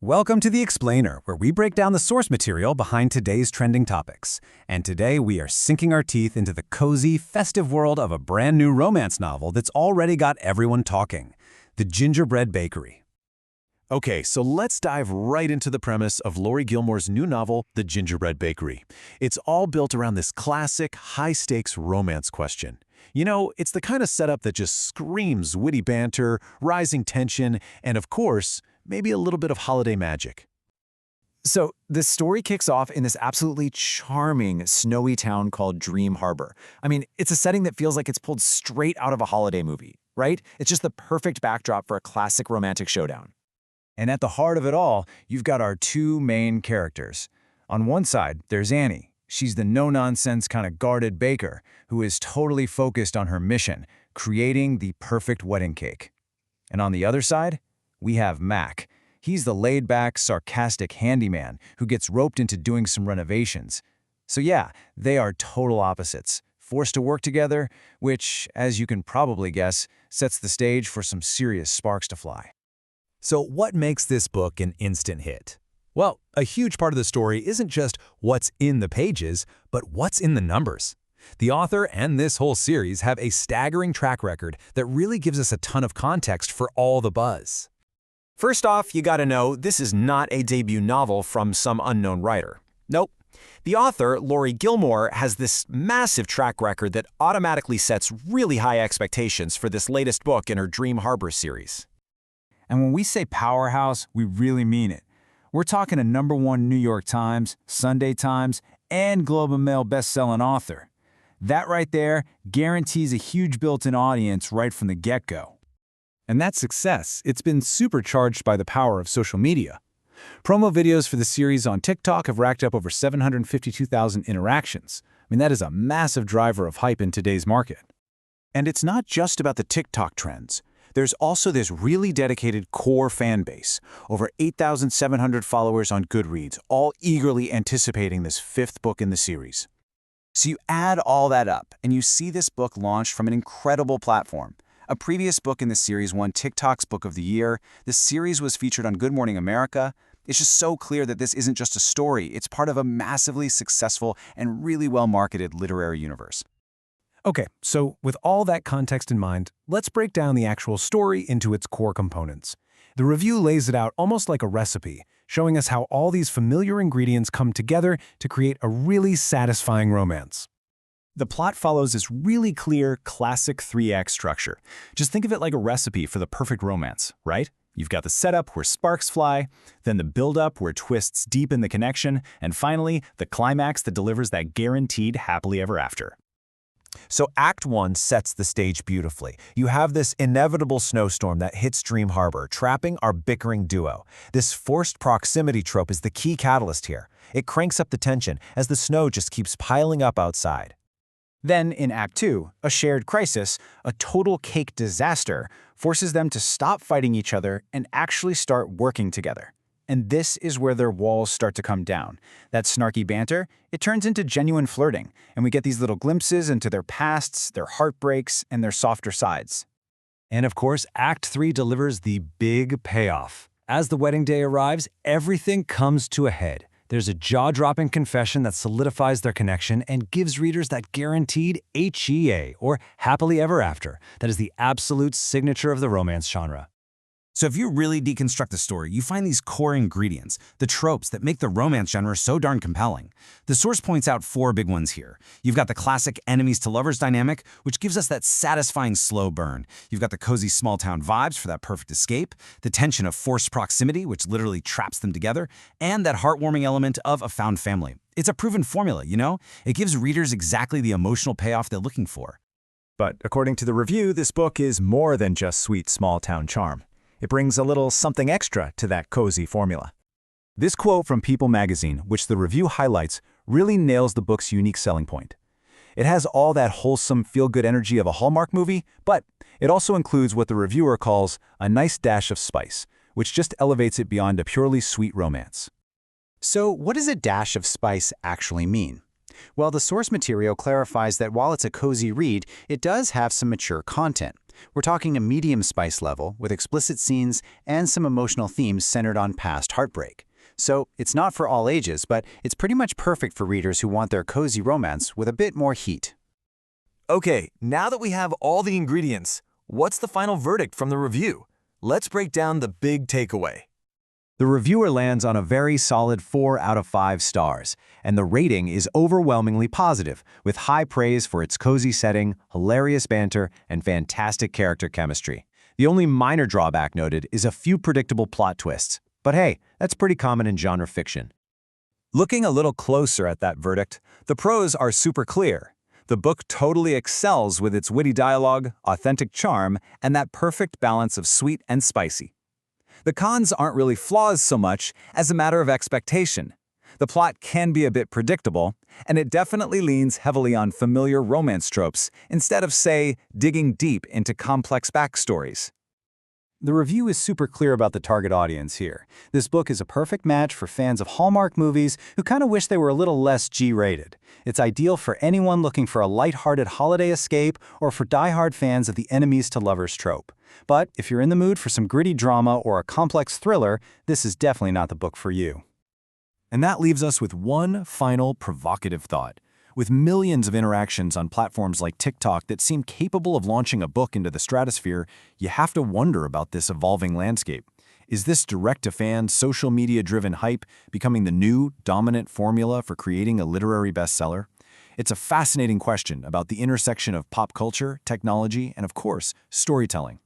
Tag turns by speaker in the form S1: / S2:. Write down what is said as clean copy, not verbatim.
S1: Welcome to The Explainer, where we break down the source material behind today's trending topics. And today we are sinking our teeth into the cozy, festive world of a brand new romance novel that's already got everyone talking, The Gingerbread Bakery.
S2: Okay, so let's dive right into the premise of Laurie Gilmore's new novel, The Gingerbread Bakery. It's all built around this classic, high-stakes romance question. You know, it's the kind of setup that just screams witty banter, rising tension, and of course, maybe a little bit of holiday magic.
S3: So the story kicks off in this absolutely charming, snowy town called Dream Harbor. I mean, it's a setting that feels like it's pulled straight out of a holiday movie, right? It's just the perfect backdrop for a classic romantic showdown.
S1: And at the heart of it all, you've got our two main characters. On one side, there's Annie. She's the no-nonsense kind of guarded baker who is totally focused on her mission, creating the perfect wedding cake. And on the other side, we have Mac. He's the laid-back, sarcastic handyman who gets roped into doing some renovations. So yeah, they are total opposites, forced to work together, which, as you can probably guess, sets the stage for some serious sparks to fly.
S4: So what makes this book an instant hit? Well, a huge part of the story isn't just what's in the pages, but what's in the numbers. The author and this whole series have a staggering track record that really gives us a ton of context for all the buzz.
S5: First off, you gotta know this is not a debut novel from some unknown writer. Nope. The author, Laurie Gilmore, has this massive track record that automatically sets really high expectations for this latest book in her Dream Harbor series.
S3: And when we say powerhouse, we really mean it. We're talking a #1 New York Times, Sunday Times, and Globe and Mail best-selling author. That right there guarantees a huge built-in audience right from the get-go.
S1: And that success, it's been supercharged by the power of social media. Promo videos for the series on TikTok have racked up over 752,000 interactions. I mean, that is a massive driver of hype in today's market.
S6: And it's not just about the TikTok trends. There's also this really dedicated core fan base, over 8,700 followers on Goodreads, all eagerly anticipating this fifth book in the series. So you add all that up, and you see this book launched from an incredible platform. A previous book in the series won TikTok's Book of the Year. The series was featured on Good Morning America. It's just so clear that this isn't just a story. It's part of a massively successful and really well-marketed literary universe.
S1: Okay, so with all that context in mind, let's break down the actual story into its core components. The review lays it out almost like a recipe, showing us how all these familiar ingredients come together to create a really satisfying romance.
S6: The plot follows this really clear, classic 3-act structure. Just think of it like a recipe for the perfect romance, right? You've got the setup where sparks fly, then the build-up where twists deepen the connection, and finally, the climax that delivers that guaranteed happily ever after.
S4: So Act 1 sets the stage beautifully. You have this inevitable snowstorm that hits Dream Harbor, trapping our bickering duo. This forced proximity trope is the key catalyst here. It cranks up the tension as the snow just keeps piling up outside.
S3: Then, in Act 2, a shared crisis, a total cake disaster, forces them to stop fighting each other and actually start working together. And this is where their walls start to come down. That snarky banter, it turns into genuine flirting, and we get these little glimpses into their pasts, their heartbreaks, and their softer sides.
S1: And of course, Act 3 delivers the big payoff. As the wedding day arrives, everything comes to a head. There's a jaw-dropping confession that solidifies their connection and gives readers that guaranteed HEA, or happily ever after, that is the absolute signature of the romance genre.
S7: So if you really deconstruct the story, you find these core ingredients, the tropes that make the romance genre so darn compelling. The source points out 4 big ones here. You've got the classic enemies-to-lovers dynamic, which gives us that satisfying slow burn. You've got the cozy small-town vibes for that perfect escape, the tension of forced proximity, which literally traps them together, and that heartwarming element of a found family. It's a proven formula, you know? It gives readers exactly the emotional payoff they're looking for.
S3: But according to the review, this book is more than just sweet small-town charm. It brings a little something extra to that cozy formula. This quote from People magazine, which the review highlights, really nails the book's unique selling point. It has all that wholesome, feel-good energy of a Hallmark movie, but it also includes what the reviewer calls a nice dash of spice, which just elevates it beyond a purely sweet romance.
S6: So what does a dash of spice actually mean? Well, the source material clarifies that while it's a cozy read, it does have some mature content. We're talking a medium spice level with explicit scenes and some emotional themes centered on past heartbreak. So it's not for all ages, but it's pretty much perfect for readers who want their cozy romance with a bit more heat.
S8: Okay, now that we have all the ingredients, what's the final verdict from the review? Let's break down the big takeaway.
S1: The reviewer lands on a very solid 4 out of 5 stars, and the rating is overwhelmingly positive, with high praise for its cozy setting, hilarious banter, and fantastic character chemistry. The only minor drawback noted is a few predictable plot twists. But hey, that's pretty common in genre fiction. Looking a little closer at that verdict, the pros are super clear. The book totally excels with its witty dialogue, authentic charm, and that perfect balance of sweet and spicy. The cons aren't really flaws so much as a matter of expectation. The plot can be a bit predictable, and it definitely leans heavily on familiar romance tropes instead of, say, digging deep into complex backstories.
S3: The review is super clear about the target audience here. This book is a perfect match for fans of Hallmark movies who kind of wish they were a little less G-rated. It's ideal for anyone looking for a lighthearted holiday escape or for die-hard fans of the enemies to lovers trope. But if you're in the mood for some gritty drama or a complex thriller, this is definitely not the book for you.
S2: And that leaves us with one final provocative thought. With millions of interactions on platforms like TikTok that seem capable of launching a book into the stratosphere, you have to wonder about this evolving landscape. Is this direct-to-fan, social media-driven hype becoming the new, dominant formula for creating a literary bestseller? It's a fascinating question about the intersection of pop culture, technology, and of course, storytelling.